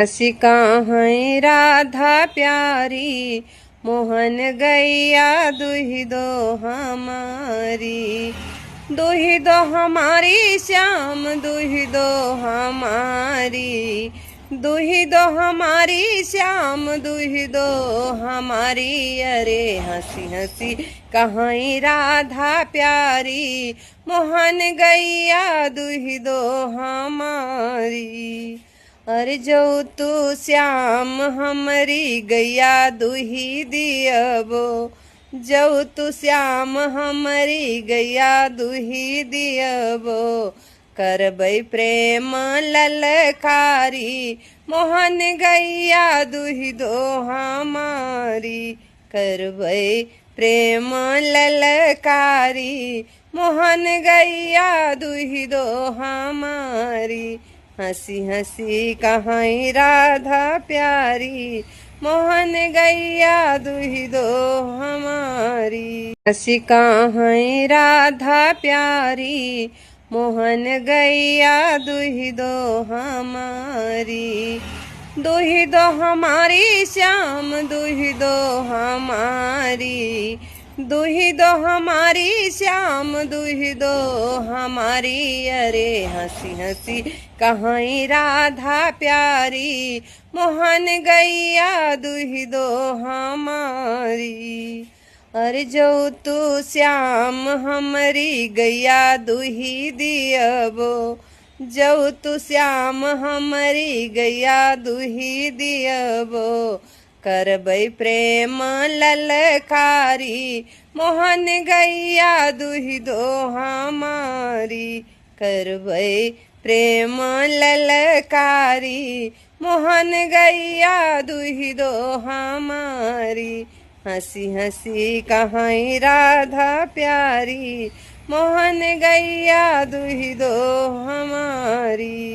हसी कहाँ राधा प्यारी, मोहन गैया दुही दो हमारी। दुही दो हमारी श्याम दुही दो हमारी, दुही दो हमारी श्याम दुही दो हमारी। अरे हंसी हंसी कहाँ राधा प्यारी, मोहन गैया दुही दो हमारी। अरे जो तू श्याम हमारी गैया दुही दियबो, जो तू श्याम हमारी गैया दुही दियबो। करबै प्रेम ललकारी, मोहन गैया दुही दो हमारी। करबै प्रेम ललकारी, मोहन गैया दुही दो हमारी। हंसी हंसी कहाँ राधा प्यारी, मोहन गैया दुही दो हमारी। हंसी कहाँ राधा प्यारी, मोहन गैया दुही दो हमारी। दुही दो हमारी श्याम दुही दो हमारी, दुही दो हमारी श्याम दुही दो हमारी। अरे हंसी हंसी कहाँ राधा प्यारी, मोहन गैया दुही दो हमारी। अरे जो तू श्याम हमारी गैया दुही दियबो, जो तू श्याम हमारी गैया दुही दियबो। करबै प्रेम ललकारी, मोहन गैया दुही दो हमारी। करबै प्रेम ललकारी, मोहन गैया दुही दो हमारी। हंसी हंसी कहाँ राधा प्यारी, मोहन गैया दुही दो हमारी।